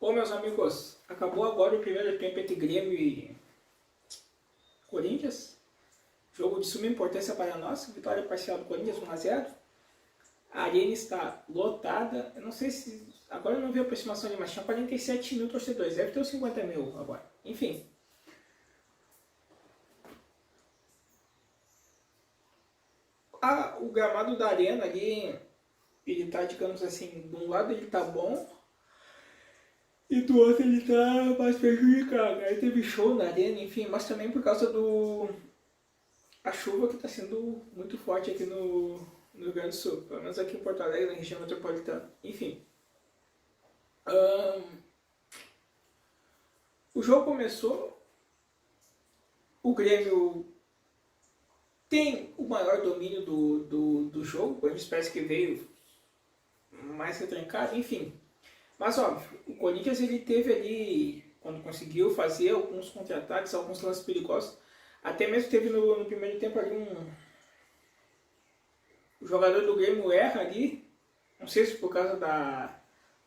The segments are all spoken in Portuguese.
Bom, meus amigos, acabou agora o primeiro tempo entre Grêmio e Corinthians. Jogo de suma importância para nós. Vitória parcial do Corinthians 1-0. A arena está lotada. Eu não sei se... Agora eu não vi a aproximação ali, mas tinha 47 mil torcedores. Deve ter uns 50 mil agora. Enfim. O gramado da arena ali, ele tá, digamos assim, de um lado ele tá bom e do outro ele tá mais prejudicado. Aí teve show na arena, enfim, mas também por causa a chuva que está sendo muito forte aqui no Rio Grande do Sul, pelo menos aqui em Porto Alegre, na região metropolitana. Enfim. O jogo começou, o Grêmio tem o maior domínio do jogo, o Corinthians parece que veio mais retrancado, enfim. Mas óbvio, o Corinthians ele teve ali, quando conseguiu fazer alguns contra-ataques, alguns lances perigosos, até mesmo teve no primeiro tempo ali o jogador do Grêmio erra ali, não sei se por causa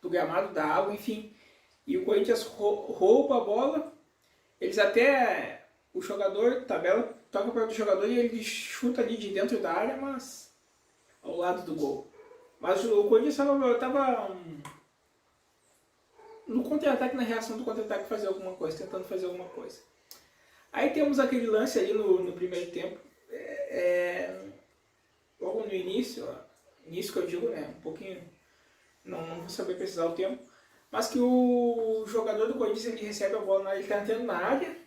do gramado, da água, enfim. E o Corinthians rouba a bola, eles até, o jogador, tabela, toca para o jogador e ele chuta ali de dentro da área, mas ao lado do gol. Mas o Corinthians estava no contra-ataque, na reação do contra-ataque, fazer alguma coisa, tentando fazer alguma coisa. Aí temos aquele lance ali no primeiro tempo, logo no início que eu digo, né, um pouquinho, não vou saber precisar o tempo, mas que o jogador do Corinthians ele recebe a bola, ele está entrando na área,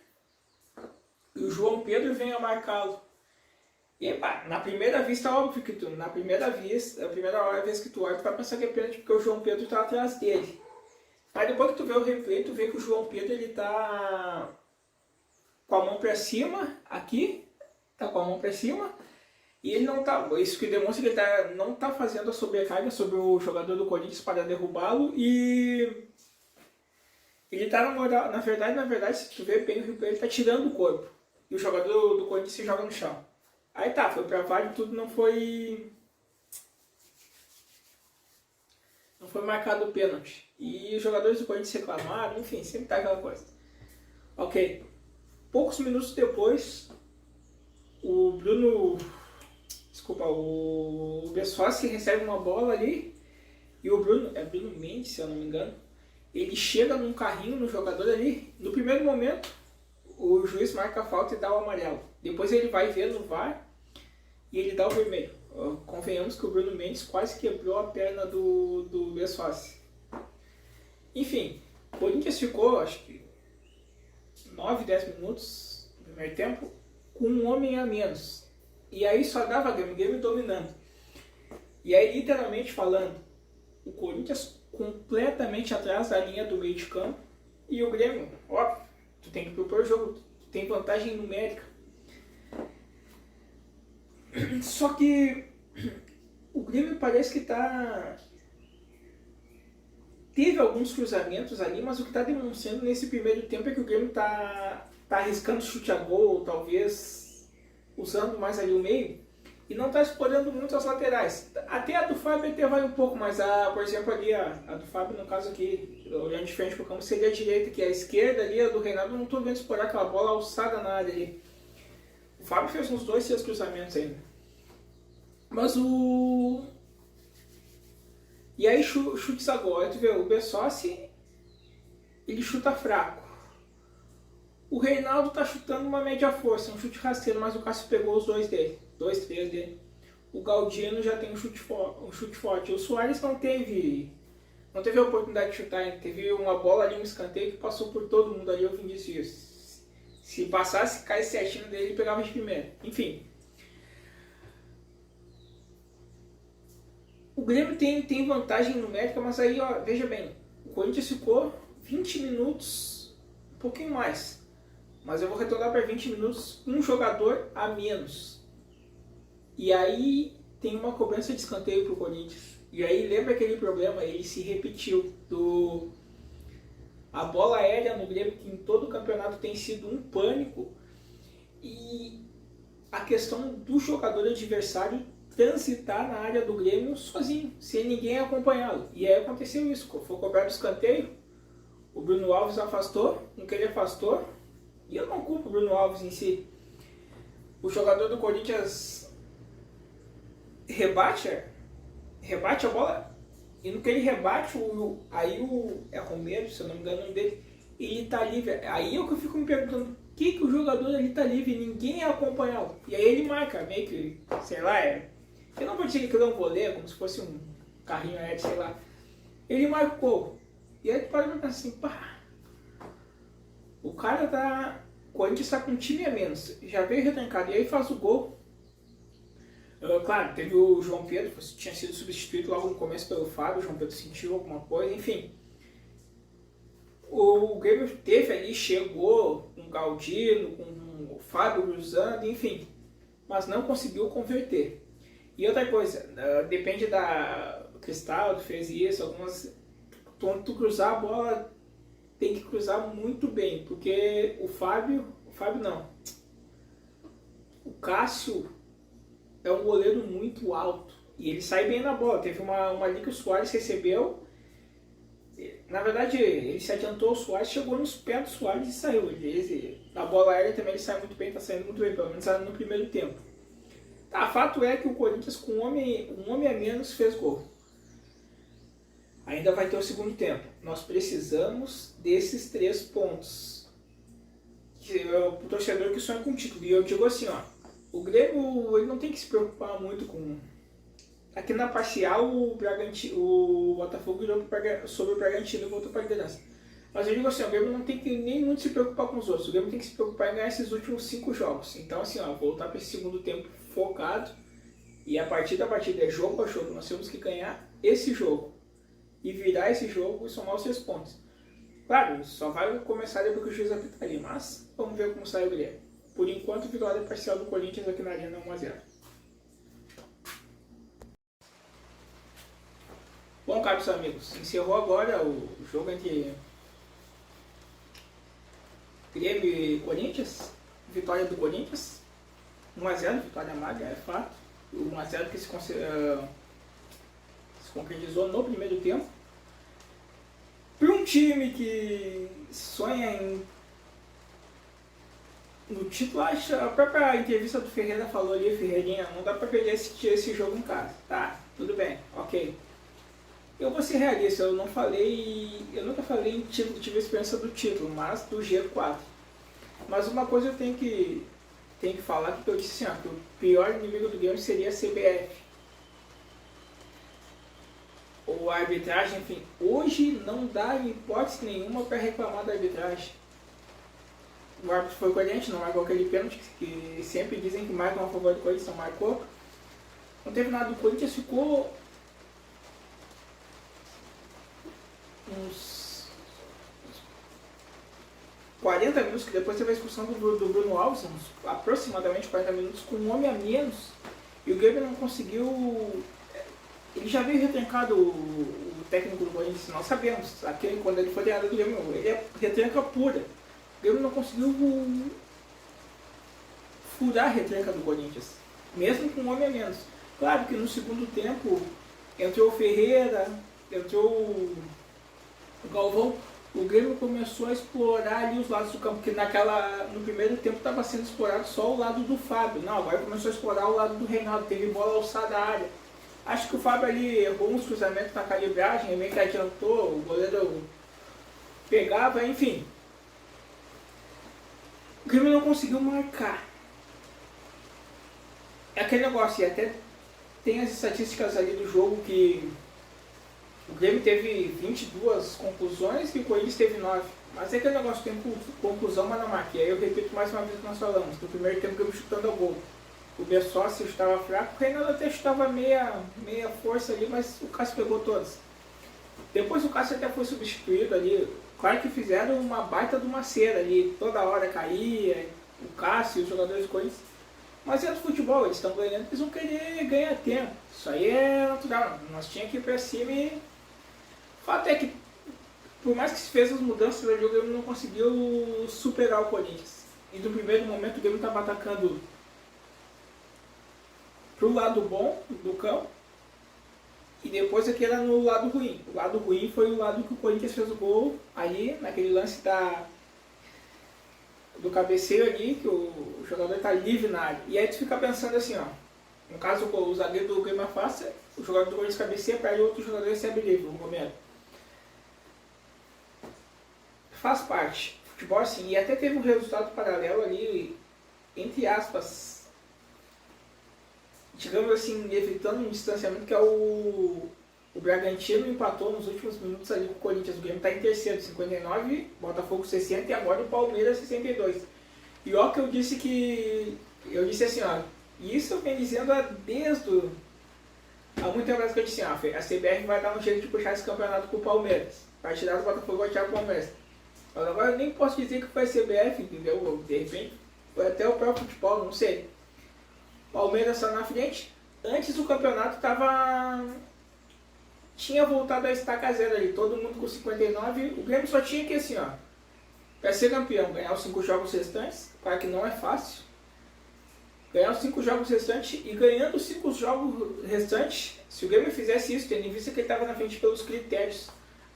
e o João Pedro vem a marcá-lo. E pá, na primeira vista, óbvio que a primeira vez que tu olha, tu vai pensar que é pênalti porque o João Pedro está atrás dele. Mas depois que tu vê o replay, tu vê que o João Pedro ele tá com a mão para cima, aqui, tá com a mão para cima, e ele não tá, isso que demonstra que ele não tá fazendo a sobrecarga sobre o jogador do Corinthians para derrubá-lo, e ele tá na verdade, se tu vê bem o replay, ele tá tirando o corpo, e o jogador do Corinthians se joga no chão. Aí tá, foi pra VAR e tudo, não foi marcado o pênalti. E os jogadores do Corinthians reclamaram, enfim, sempre tá aquela coisa. Ok. Poucos minutos depois, o Bessoski recebe uma bola ali, e o Bruno Mendes, se eu não me engano, ele chega num carrinho no jogador ali, no primeiro momento, o juiz marca a falta e dá o amarelo. Depois ele vai ver no VAR e ele dá o vermelho. Convenhamos que o Bruno Mendes quase quebrou a perna do Bessoski. Enfim, o Corinthians ficou, acho que 9, 10 minutos no primeiro tempo, com um homem a menos. E aí só dava Grêmio dominando. E aí, literalmente falando, o Corinthians completamente atrás da linha do meio de campo. E o Grêmio, óbvio, tu tem que propor o jogo, tu tem vantagem numérica. Só que o Grêmio parece que teve alguns cruzamentos ali, mas o que está demonstrando nesse primeiro tempo é que o Grêmio está arriscando chute a gol, talvez usando mais ali o meio, e não está explorando muito as laterais. Até a do Fábio até vai um pouco, mas por exemplo ali, a do Fábio no caso aqui, olhando de frente para o campo, seria a direita, que é a esquerda ali, a do Reinaldo, não estou vendo explorar aquela bola alçada na área ali. O Fábio fez uns 2, 3 cruzamentos ainda. Mas E aí chutes agora, tu vê, o Bessoski, ele chuta fraco. O Reinaldo tá chutando uma média força, um chute rasteiro, mas o Cássio pegou os 2 dele, 2, 3 dele. O Galdino já tem um chute forte. O Soares não teve a oportunidade de chutar ainda. Teve uma bola ali, um escanteio que passou por todo mundo ali, o Vinícius. Se passasse, caísse certinho dele, ele pegava de primeira. Enfim. O Grêmio tem vantagem numérica, mas aí, ó, veja bem, o Corinthians ficou 20 minutos, um pouquinho mais. Mas eu vou retornar para 20 minutos, um jogador a menos. E aí tem uma cobrança de escanteio para o Corinthians. E aí lembra aquele problema, ele se repetiu, a bola aérea no Grêmio, que em todo o campeonato tem sido um pânico. E a questão do jogador adversário transitar na área do Grêmio sozinho, sem ninguém acompanhá-lo. E aí aconteceu isso, foi cobrado o escanteio, O Bruno Alves afastou, no que ele afastou, e eu não culpo o Bruno Alves em si. O jogador do Corinthians rebate a bola, e no que ele rebate, é Romero, se eu não me engano o nome dele, ele tá livre. Aí é o que eu fico me perguntando, por que o jogador ali tá livre e ninguém acompanhou? E aí ele marca, meio que, sei lá, eu não vou dizer que aquilo é um voleio, como se fosse um carrinho aéreo, sei lá. Ele marcou. E aí tu para pensar assim, pá, o cara tá... O Corinthians está com um time a menos, já veio retrancado, e aí faz o gol. Claro, teve o João Pedro, que tinha sido substituído logo no começo pelo Fábio, o João Pedro sentiu alguma coisa, enfim. O Grêmio teve ali, chegou com o Galdino, com o Fábio cruzando, enfim, mas não conseguiu converter. E outra coisa, depende da... O Cristaldo fez isso, algumas... Quando tu cruzar a bola, tem que cruzar muito bem, porque o Fábio não, o Cássio é um goleiro muito alto e ele sai bem na bola. Teve uma ali que o Suárez recebeu, na verdade ele se adiantou, o Suárez chegou nos pés do Suárez e saiu. Na bola aérea também ele sai muito bem, tá saindo muito bem, pelo menos no primeiro tempo. Tá, fato é que o Corinthians com um homem a menos fez gol. Ainda vai ter o segundo tempo. Nós precisamos desses 3 pontos. O torcedor que sonha com o título. E eu digo assim, ó, o Grêmio ele não tem que se preocupar muito com... Aqui na parcial o Botafogo virou sobre o Bragantino e voltou para a liderança. Mas eu digo assim, o Grêmio não tem que nem muito se preocupar com os outros. O Grêmio tem que se preocupar em ganhar esses últimos 5 jogos. Então assim, ó, voltar para esse segundo tempo focado. E a partir da partida é jogo a jogo. Nós temos que ganhar esse jogo. E virar esse jogo e somar os 6 pontos. Claro, só vai começar depois que o juiz apitar ali, mas vamos ver como sai o Grêmio. Por enquanto, vitória parcial do Corinthians aqui na Arena 1-0. Bom, caros amigos, encerrou agora o jogo entre Grêmio e Corinthians. Vitória do Corinthians, 1-0, vitória magra, é fato. O 1-0 que se concretizou no primeiro tempo. Para um time que sonha no título, a própria entrevista do Ferreira falou ali, Ferreirinha, não dá para perder esse jogo em casa. Tá, tudo bem, ok. Eu vou ser realista, eu nunca falei em título, tive a esperança do título, mas do G4. Mas uma coisa eu tenho que falar, que eu disse assim, ó, que o pior inimigo do Grêmio seria a CBF. Ou a arbitragem, enfim, hoje não dá hipótese nenhuma para reclamar da arbitragem. O árbitro foi coerente, não marcou aquele pênalti que sempre dizem que marcam a favor do Corinthians, não marcou. Não teve nada, do Corinthians ficou uns 40 minutos, que depois teve a expulsão do Bruno Alves, aproximadamente 40 minutos, com um homem a menos, e o Grêmio não conseguiu. Ele já veio retrancado, o técnico do Corinthians, nós sabemos, quando ele foi treinador do Grêmio, ele é retranca pura. O Grêmio não conseguiu furar a retranca do Corinthians, mesmo com um homem a menos. Claro que no segundo tempo entrou o Ferreira, entrou o Galvão, o Grêmio começou a explorar ali os lados do campo, porque no primeiro tempo estava sendo explorado só o lado do Fábio. Não, agora começou a explorar o lado do Reinaldo, teve bola alçada à área. Acho que o Fábio ali errou uns cruzamentos na calibragem, meio que adiantou, o goleiro pegava, enfim. O Grêmio não conseguiu marcar. É aquele negócio, e até tem as estatísticas ali do jogo que o Grêmio teve 22 conclusões e o Corinthians teve 9. Mas é aquele negócio, tem conclusão, mas não marca. E aí eu repito mais uma vez o que nós falamos, no primeiro tempo o Grêmio chutando ao gol. O Bessossi estava fraco, o Reinaldo até chutava meia força ali, mas o Cássio pegou todas. Depois o Cássio até foi substituído ali. Claro que fizeram uma baita de uma cera ali, toda hora caía, o Cássio e os jogadores do Corinthians. Mas é do futebol, eles estão ganhando, eles vão querer ganhar tempo. Isso aí é natural, nós tínhamos que ir pra cima e... O fato é que, por mais que se fez as mudanças, o Grêmio não conseguiu superar o Corinthians. E no primeiro momento o Grêmio estava atacando pro lado bom do campo, E depois aqui era no lado ruim. O lado ruim foi o lado que o Corinthians fez o gol ali, naquele lance do cabeceio ali, que o jogador está livre na área. E aí tu fica pensando assim, ó. No caso, o zagueiro do Grêmio afasta, o jogador do Corinthians cabeceia, perde, o outro jogador recebe livre, o Romero. Faz parte. Futebol assim. E até teve um resultado paralelo ali, entre aspas, digamos assim, evitando um distanciamento, que é o Bragantino empatou nos últimos minutos ali com o Corinthians. O Grêmio está em terceiro, 59, Botafogo 60 e agora o Palmeiras 62. E ó que eu disse assim, ó, isso eu venho dizendo há muito tempo atrás que eu disse, ó, a CBF vai dar um jeito de puxar esse campeonato pro Palmeiras. Vai tirar do Botafogo e vai tirar pro Palmeiras. Mas agora eu nem posso dizer que foi a CBF, entendeu? De repente foi até o próprio futebol, não sei. Palmeiras está na frente. Antes o campeonato tinha voltado a estaca zero ali, todo mundo com 59. O Grêmio só tinha que assim, ó, para ser campeão, ganhar os 5 jogos restantes. Claro que não é fácil. Ganhar os 5 jogos restantes e ganhando os 5 jogos restantes, se o Grêmio fizesse isso, tendo em vista que ele estava na frente pelos critérios,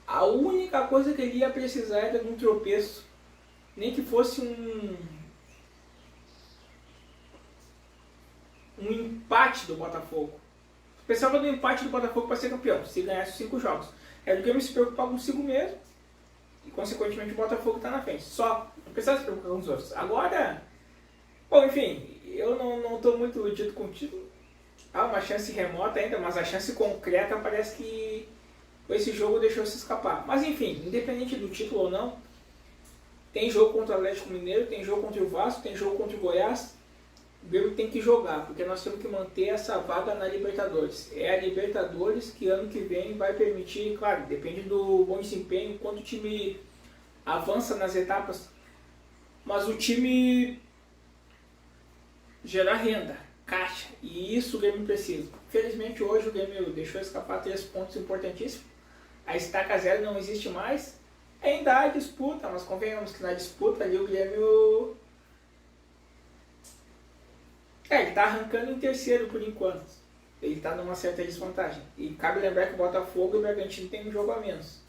a única coisa que ele ia precisar era de um tropeço, nem que fosse um empate do Botafogo. Pensava no empate do Botafogo para ser campeão, se ganhasse os 5 jogos. Aí o Grêmio se preocupar consigo mesmo e consequentemente o Botafogo está na frente. Só, não precisava se preocupar com os outros. Agora, bom, enfim, eu não estou muito iludido com o título. Há uma chance remota ainda, mas a chance concreta parece que esse jogo deixou se escapar. Mas enfim, independente do título ou não, tem jogo contra o Atlético Mineiro, tem jogo contra o Vasco, tem jogo contra o Goiás. O Grêmio tem que jogar, porque nós temos que manter essa vaga na Libertadores. É a Libertadores que ano que vem vai permitir, claro, depende do bom desempenho, quanto o time avança nas etapas, mas o time gerar renda, caixa, e isso o Grêmio precisa. Infelizmente hoje o Grêmio deixou escapar 3 pontos importantíssimos. A estaca zero não existe mais. Ainda há disputa, mas convenhamos que na disputa ali o Grêmio... ele está arrancando em terceiro por enquanto. Ele está numa certa desvantagem. E cabe lembrar que o Botafogo e o Bragantino tem um jogo a menos.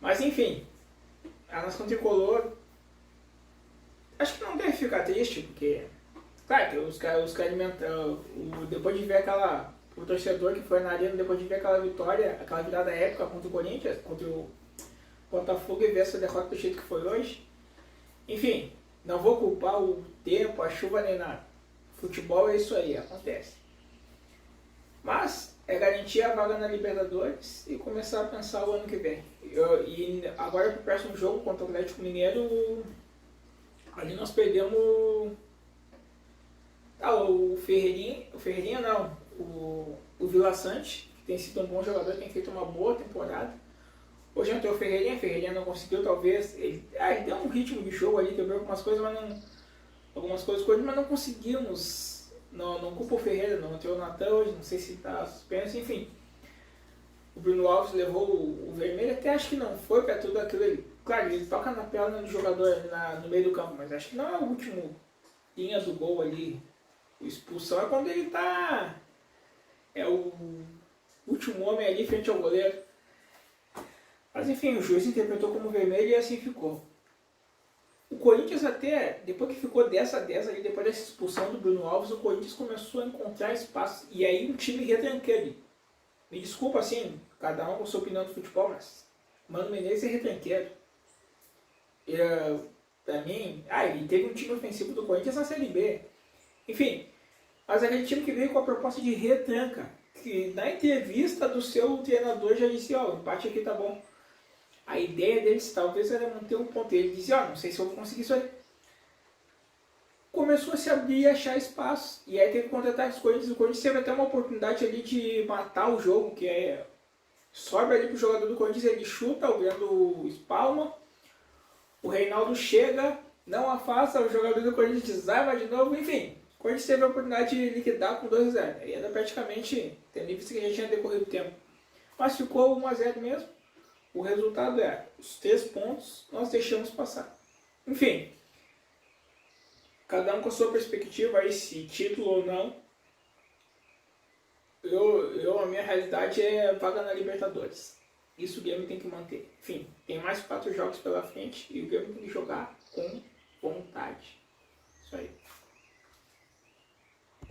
Mas enfim, a nação tricolor acho que não deve ficar triste, porque claro que os caras depois de ver aquela... O torcedor que foi na arena, depois de ver aquela vitória, aquela virada épica contra o Corinthians, contra o Botafogo, e ver essa derrota do jeito que foi hoje. Enfim, não vou culpar o tempo, a chuva nem nada. Futebol é isso aí, acontece. Mas é garantir a vaga na Libertadores e começar a pensar o ano que vem. E agora para o próximo jogo contra o Atlético Mineiro, ali nós perdemos o Ferreirinha não, o Vila Sante, que tem sido um bom jogador, tem feito uma boa temporada. Hoje não tem o Ferreirinha não conseguiu, talvez, ele deu um ritmo de jogo ali, quebrou algumas coisas, mas não conseguimos, não culpa o Ferreira, não tem o Natan hoje, não sei se está suspenso, enfim. O Bruno Alves levou o vermelho, até acho que não foi para tudo aquilo ali. Claro, ele toca na perna do jogador no meio do campo, mas acho que não é o último linha do gol ali. A expulsão é quando ele está... É o último homem ali frente ao goleiro. Mas enfim, o juiz interpretou como vermelho e assim ficou. O Corinthians até, depois que ficou 10-10 ali, depois dessa expulsão do Bruno Alves, o Corinthians começou a encontrar espaço. E aí o time retranqueiro. Me desculpa assim, cada um com a sua opinião do futebol, mas Mano Menezes é retranqueiro. Pra mim, ele teve um time ofensivo do Corinthians na Série B. Enfim, mas aquele time que veio com a proposta de retranca, que na entrevista do seu treinador já disse, o empate aqui tá bom. A ideia deles talvez era manter um ponto. Ele dizia, não sei se eu vou conseguir isso aí. Começou a se abrir e achar espaço. E aí teve contra-ataques do Corinthians. O Corinthians teve até uma oportunidade ali de matar o jogo, que é... Sobe ali pro jogador do Corinthians, ele chuta, o Grêmio espalma. O Reinaldo chega, não afasta, o jogador do Corinthians desarma de novo, enfim. O Corinthians teve a oportunidade de liquidar com 2-0. E era praticamente, tendo em vista que já tinha decorrido o tempo. Mas ficou 1-0 mesmo. O resultado é, os 3 pontos nós deixamos passar. Enfim, cada um com a sua perspectiva aí, se título ou não. A minha realidade é vaga na Libertadores. Isso o game tem que manter. Enfim, tem mais 4 jogos pela frente e o game tem que jogar